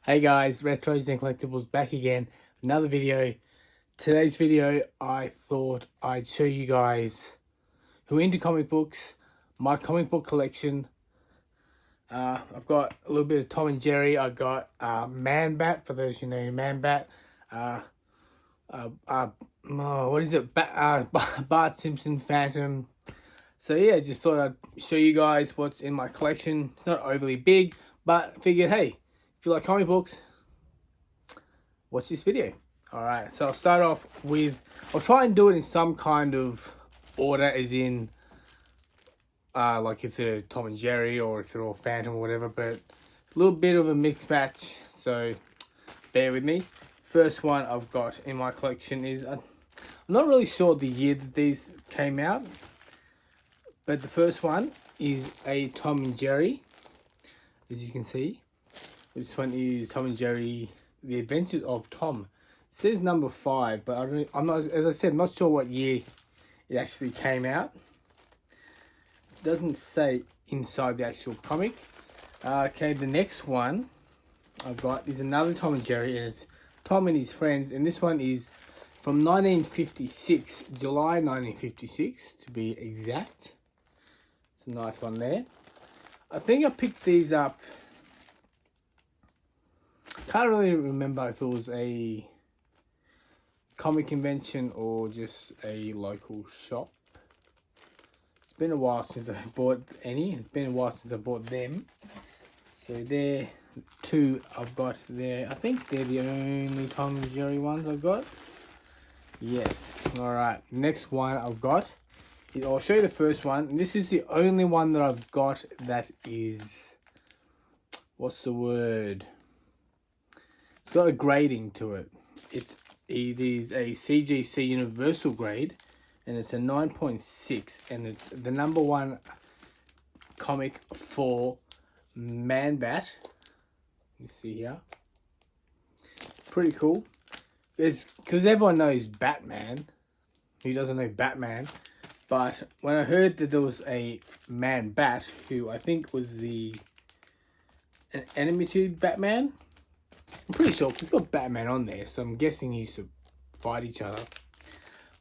Hey guys, Retros and Collectibles back again. Another video. Today's video, I thought I'd show you guys who are into comic books, my comic book collection. I've got a little bit of Tom and Jerry. I got Man-Bat, for those who know Man-Bat. What is it? Bart Simpson Phantom. So yeah, just thought I'd show you guys what's in my collection. It's not overly big, but I figured, hey, if you like comic books, watch this video. Alright, so I'll start off with, I'll try and do it in some kind of order, as in, like if they're Tom and Jerry or if they're all Phantom or whatever, but a little bit of a mixed match, so bear with me. First one I've got in my collection is, I'm not really sure the year that these came out, but the first one is a Tom and Jerry, as you can see. This one is Tom and Jerry, The Adventures of Tom. It says number 5, but I'm not, as I said, not sure what year it actually came out. It doesn't say inside the actual comic. Okay, the next one I've got is another Tom and Jerry, and it's Tom and his friends, and this one is from 1956, July 1956 to be exact. It's a nice one there. I think I picked these up. Can't really remember if it was a comic convention or just a local shop. It's been a while since I bought any. It's been a while since I bought them. So they're two I've got there. I think they're the only Tom and Jerry ones I've got. Yes. Alright. Next one I've got. I'll show you the first one. This is the only one that I've got that is... what's the word? It's got a grading to it. It is a CGC Universal grade, and it's a 9.6, and it's the number 1 comic for Man-Bat. You see here. Pretty cool. Because everyone knows Batman. Who doesn't know Batman? But when I heard that there was a Man-Bat, who I think was an enemy to Batman, I'm pretty sure he's got Batman on there, so I'm guessing he used to fight each other.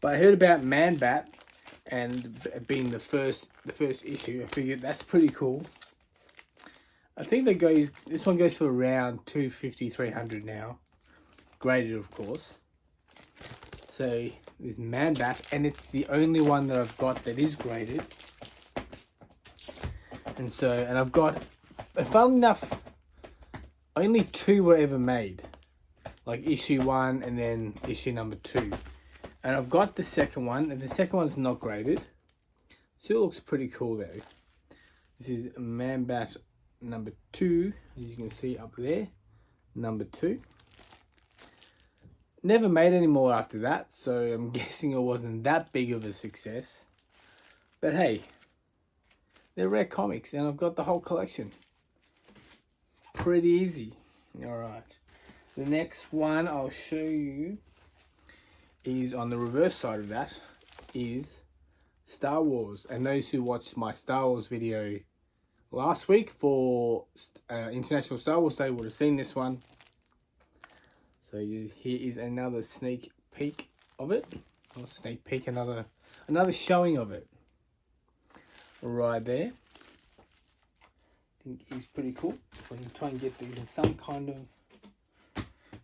But I heard about Man-Bat and being the first issue. I figured that's pretty cool. I think this one goes for around 250, 300 now, graded of course. So there's Man-Bat, and it's the only one that I've got that is graded. And I've got, funnily enough, only 2 were ever made, like issue 1 and then issue number 2. And I've got the second one, and the second one's not graded. Still looks pretty cool though. This is Man-Bat number 2, as you can see up there, number 2. Never made any more after that, so I'm guessing it wasn't that big of a success. But hey, they're rare comics, and I've got the whole collection. Pretty easy. Alright, the next one I'll show you is on the reverse side of that, is Star Wars. And those who watched my Star Wars video last week for International Star Wars Day would have seen this one. So here is another sneak peek of it. Or sneak peek, another another showing of it. Right there. I think is pretty cool. We can try and get these in some kind of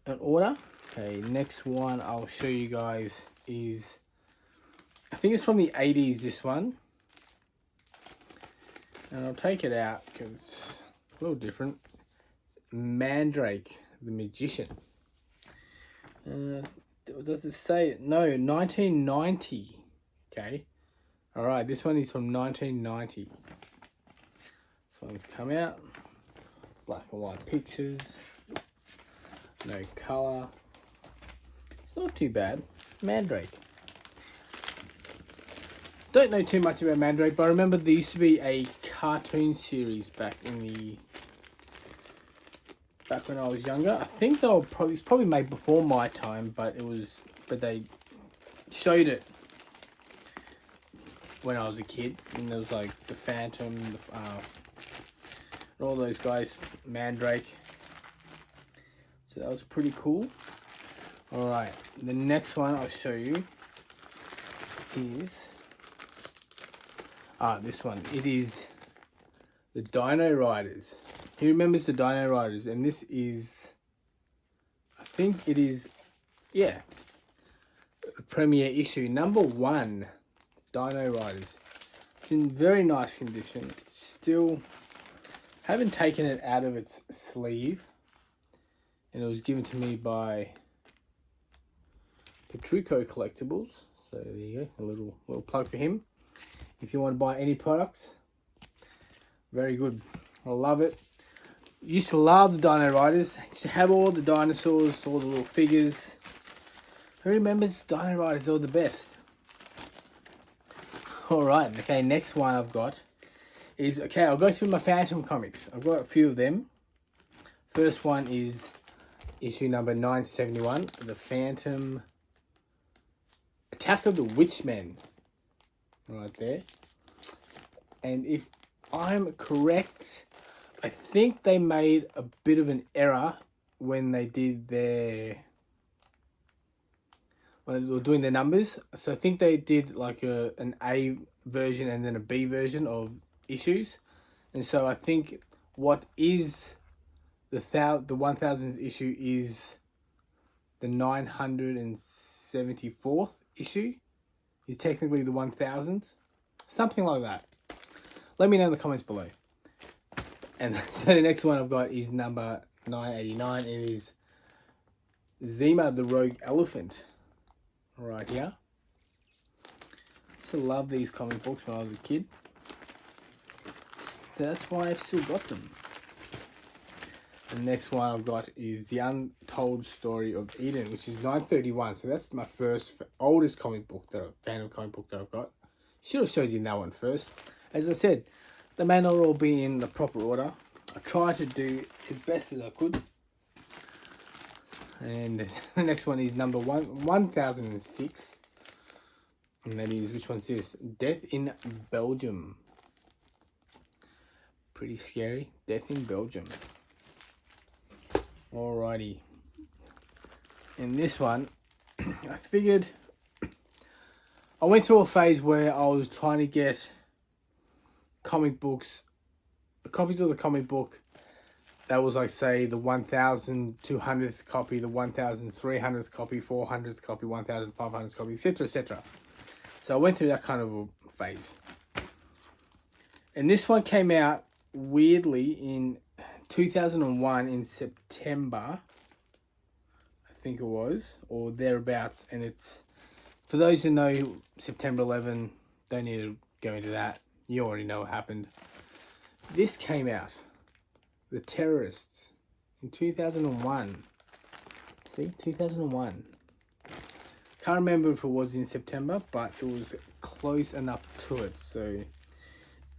an order. Okay, next one I'll show you guys is, I think it's from the 80s, this one. And I'll take it out because it's a little different. Mandrake, the Magician. Does it say? No, 1990. Okay. Alright, this one is from 1990. This one's come out. Black and white pictures. No colour. It's not too bad. Mandrake. Don't know too much about Mandrake, but I remember there used to be a cartoon series back when I was younger. I think they were probably made before my time, but they showed it when I was a kid, and there was like the Phantom, and all those guys, Mandrake. So that was pretty cool. Alright, the next one I'll show you is this one. It is the Dino Riders. Who remembers the Dino Riders? And this is, I think it is, yeah, the premiere issue, number 1, Dino Riders. It's in very nice condition. Still haven't taken it out of its sleeve, and it was given to me by Petrucco Collectibles. So there you go, a little plug for him. If you want to buy any products, very good. I love it. Used to love the Dino Riders. Used to have all the dinosaurs, all the little figures. Who remembers Dino Riders? They're the best. Alright, okay, next one I've got is, okay, I'll go through my Phantom comics. I've got a few of them. First one is issue number 971, the Phantom Attack of the Witchmen. Right there. And if I'm correct, I think they made a bit of an error when they did when they were doing their numbers. So I think they did like an A version and then a B version of issues. And so I think what is the 1000th issue is the 974th issue. Is technically the 1000th. Something like that. Let me know in the comments below. And so the next one I've got is number 989. It is Zima the Rogue Elephant. Right here. I used to love these comic books when I was a kid. So that's why I've still got them. The next one I've got is The Untold Story of Eden, which is 931. So that's my oldest comic book, Phantom comic book that I've got. Should have showed you that one first. As I said, they may not all be in the proper order. I tried to do as best as I could. And the next one is number 1006. And that is, which one's this? Death in Belgium. Pretty scary. Death in Belgium. Alrighty. In this one, I figured I went through a phase where I was trying to get comic books, copies of the comic book that was like, say, the 1200th copy, the 1300th copy, 400th copy, 1500th copy, etc., etc. So I went through that kind of a phase. And this one came out weirdly in 2001 in September, I think it was, or thereabouts. And it's, for those who know September 11, don't need to go into that. You already know what happened. This came out, The Terrorists, in 2001. See, 2001. Can't remember if it was in September, but it was close enough to it. So,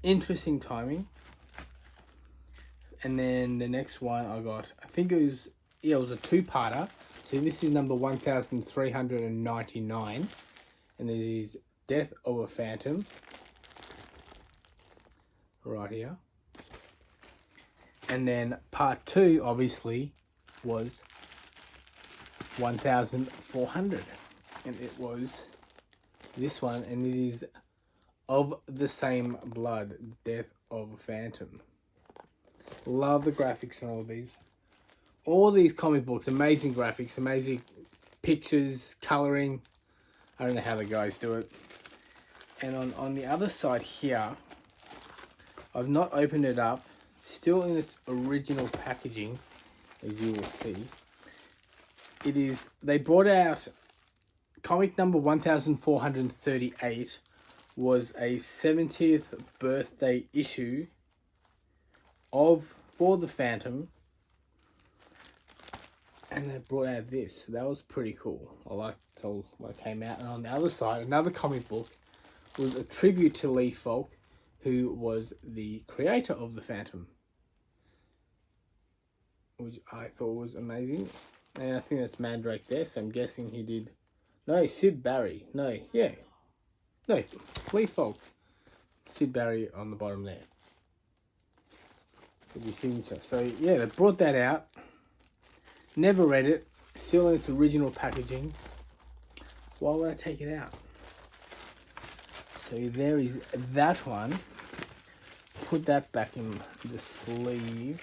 interesting timing. And then the next one I got, I think it was, yeah, it was a two-parter. So this is number 1399. And it is Death of a Phantom. Right here. And then part 2, obviously, was 1400. And it was this one. And it is Of the Same Blood, Death of a Phantom. Love the graphics on all of these. All these comic books, amazing graphics, amazing pictures, colouring. I don't know how the guys do it. And on the other side here, I've not opened it up. Still in its original packaging, as you will see. It is, they brought out comic number 1438 was a 70th birthday issue for the Phantom, and they brought out this. So that was pretty cool. I liked what came out. And on the other side, another comic book was a tribute to Lee Falk, who was the creator of the Phantom, which I thought was amazing. And I think that's Mandrake there, so I'm guessing he did. No, Sid Barry. No, yeah. No, Lee Falk. Sid Barry on the bottom there. With your signature. So yeah, they brought that out. Never read it. Still in its original packaging. Why would I take it out? So there is that one. Put that back in the sleeve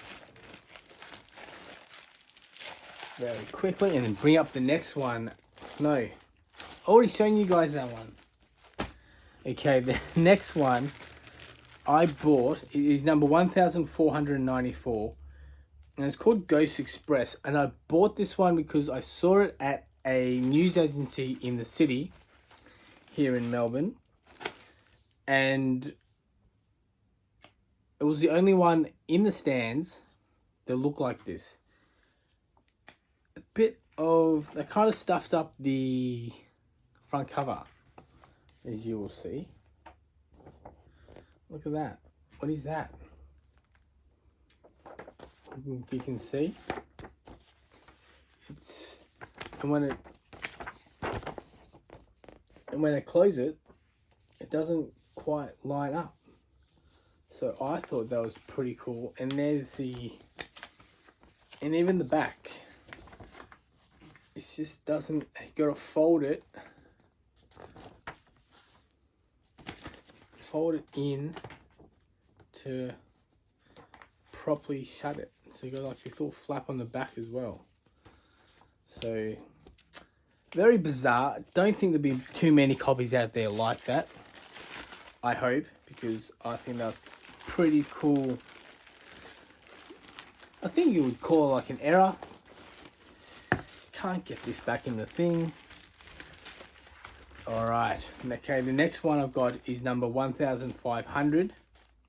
very quickly, and then bring up the next one. No, already shown you guys that one. Okay, the next one I bought is number 1494, and it's called Ghost Express. And I bought this one because I saw it at a news agency in the city here in Melbourne, and it was the only one in the stands that looked like this. A bit of, they kind of stuffed up the front cover, as you will see. Look at that. What is that? You can see. It's, and when I close it, it doesn't quite line up. So I thought that was pretty cool. And there's the, and even the back, it just doesn't, you gotta fold it in to properly shut it. So you got like this little flap on the back as well. So very bizarre. Don't think there'll be too many copies out there like that. I hope, because I think that's pretty cool. I think you would call it like an error. Can't get this back in the thing. Alright, okay, the next one I've got is number 1500.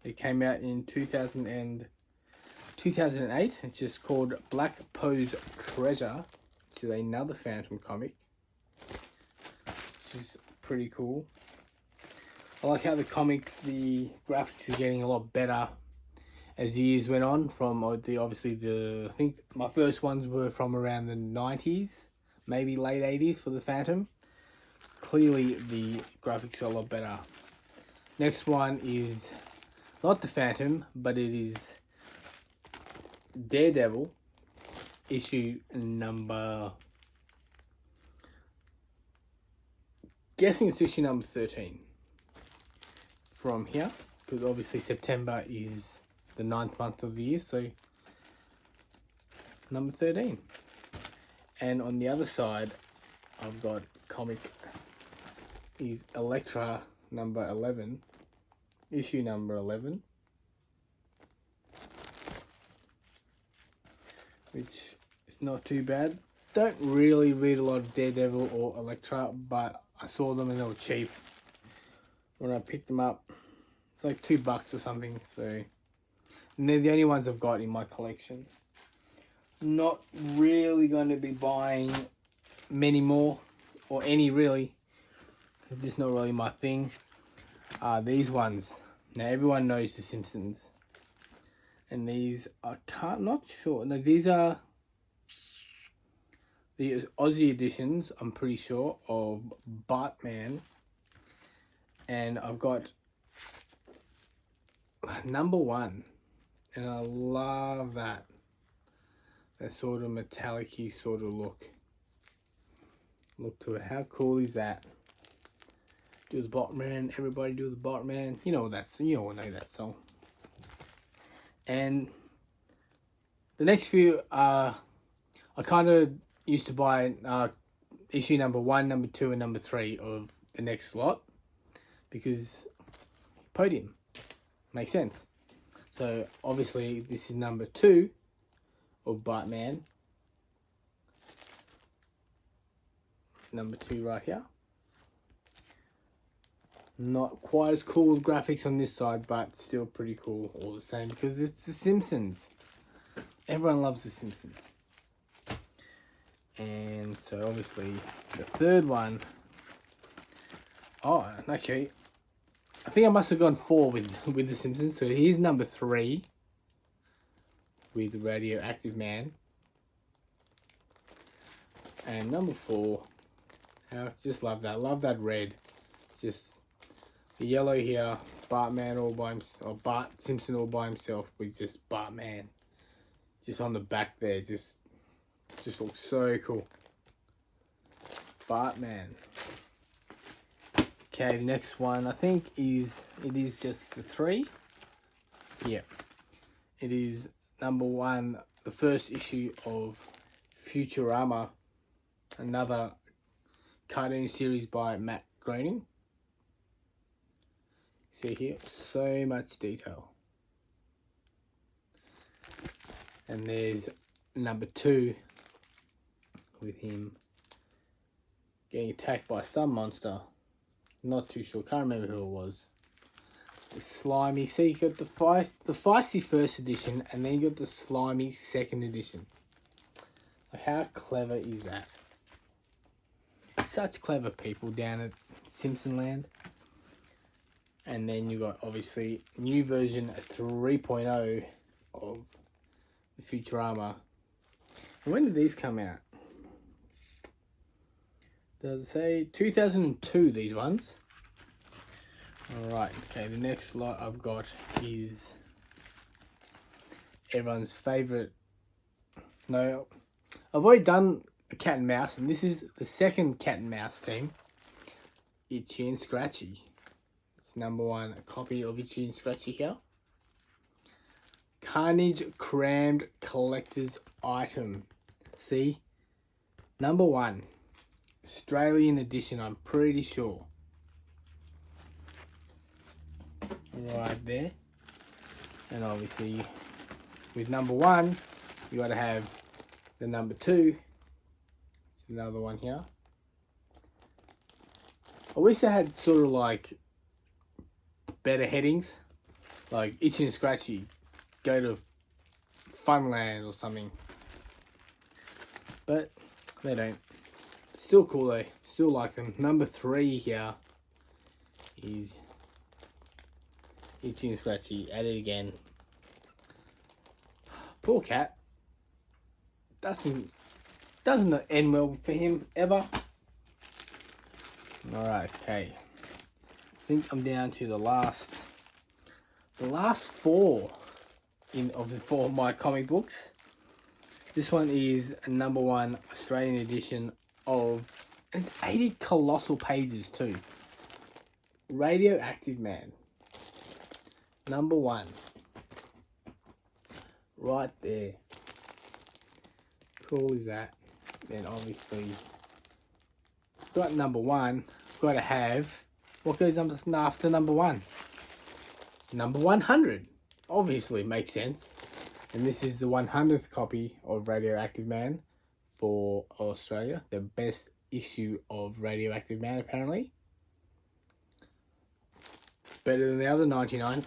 It came out in 2008. It's just called Black Pose Treasure, which is another Phantom comic, which is pretty cool. I like how the comics, the graphics are getting a lot better as years went on. From I think my first ones were from around the 90s, maybe late 80s for the Phantom. Clearly the graphics are a lot better. Next one is not the Phantom, but it is Daredevil, issue number, guessing it's issue number 13 from here, because obviously September is the 9th month of the year, so number 13. And on the other side, I've got comic is Elektra number 11, issue number 11, which is not too bad. Don't really read a lot of Daredevil or Elektra, but I saw them and they were cheap when I picked them up. It's like $2 or something, so, and they're the only ones I've got in my collection. Not really going to be buying many more, or any really. It's just not really my thing. These ones, now everyone knows The Simpsons, and these not sure. No, these are the Aussie editions, I'm pretty sure, of Bartman, and I've got number 1, and I love that sort of metallic-y sort of look to it. How cool is that? Do the Bartman, everybody do the Bartman. You know that's, you all know that song. And the next few, I kind of used to buy issue number 1, number 2, and number 3 of the next lot, because podium makes sense. So obviously this is number 2 of Bartman. Number 2 right here. Not quite as cool with graphics on this side, but still pretty cool all the same, because it's The Simpsons. Everyone loves The Simpsons. And so obviously the third one, oh okay, I think I must have gone 4 with The Simpsons. So here's number 3 with Radioactive Man, and number 4, I just love that red, just the yellow here, Bartman all by himself, or Bart Simpson all by himself, with just Bartman just on the back there, just Just looks so cool. Batman. Okay, the next one I think is just the 3. Yeah. It is number 1, the first issue of Futurama, another cartoon series by Matt Groening. See here, so much detail. And there's number 2 with him getting attacked by some monster. Not too sure, can't remember who it was. It's slimy. See, you got the feisty first edition, and then you got the slimy second edition. How clever is that? Such clever people down at Simpsonland. And then you got obviously new version 3.0 of the Futurama. And when did these come out? Does it say 2002, these ones? Alright, okay, the next lot I've got is everyone's favourite. No, I've already done a cat and mouse, and this is the second cat and mouse team. Itchy and Scratchy. It's number 1 copy of Itchy and Scratchy here. Carnage crammed collector's item. See? Number 1. Australian edition, I'm pretty sure. Right there. And obviously, with number 1, you got to have the number 2. It's another one here. I wish I had sort of like better headings. Like Itchy and Scratchy, go to Funland or something. But they don't. Still cool though. Still like them. Number 3 here is Itchy and Scratchy at it again. Poor cat. Doesn't end well for him ever. Alright, okay. I think I'm down to the last 4 of the 4 of my comic books. This one is a number 1 Australian edition of, and it's 80 colossal pages too. Radioactive Man. Number 1. Right there. Cool is that. Then obviously, got number 1. Got to have, what goes after number 1? Number 100. Obviously, makes sense. And this is the 100th copy of Radioactive Man for Australia. The best issue of Radioactive Man, apparently. Better than the other 99.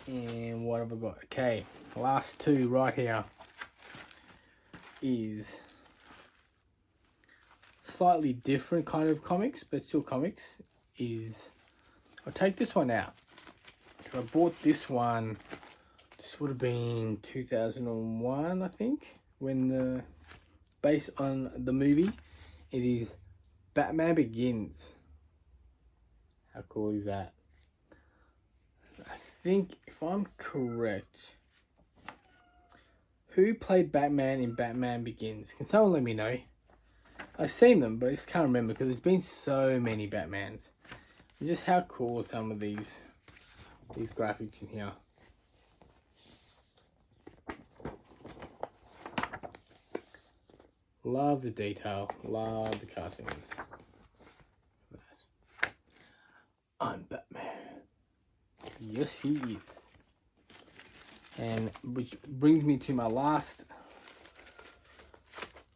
And what have I got? Okay, the last 2 right here is slightly different kind of comics, but still comics. I'll take this one out. I bought this one, this would have been 2001, I think, when based on the movie. It is Batman Begins. How cool is that? I think, if I'm correct, who played Batman in Batman Begins? Can someone let me know? I've seen them, but I just can't remember because there's been so many Batmans. And just how cool are some of these graphics in here. Love the detail. Love the cartoons. I'm Batman. Yes, he is. And which brings me to my last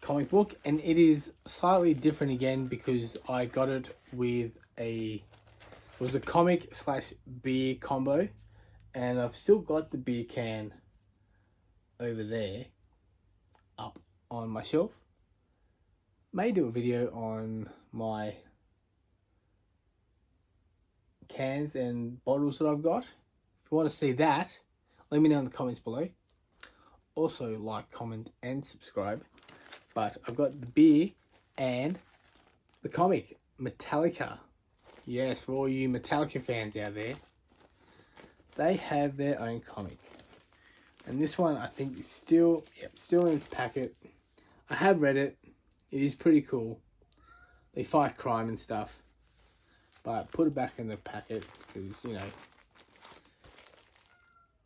comic book, and it is slightly different again because I got it with it was a comic / beer combo, and I've still got the beer can over there up on my shelf. May do a video on my cans and bottles that I've got. If you want to see that, let me know in the comments below. Also, like, comment, and subscribe. But I've got the beer and the comic, Metallica. Yes, for all you Metallica fans out there, they have their own comic. And this one, I think, is still in its packet. I have read it. It is pretty cool. They fight crime and stuff. But put it back in the packet because, you know,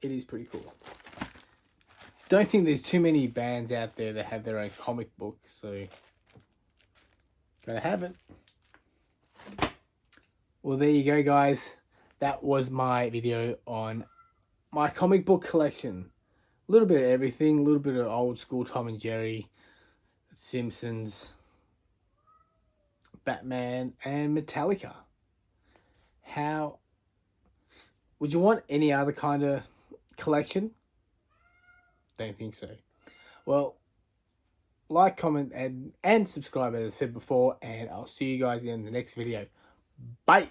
it is pretty cool. Don't think there's too many bands out there that have their own comic book, so gotta have it. Well, there you go, guys. That was my video on my comic book collection. A little bit of everything, a little bit of old school Tom and Jerry, Simpsons, Batman, and Metallica. How would you want any other kind of collection? Don't think so. Well, like, comment, and subscribe as I said before, and I'll see you guys in the next video. Bye!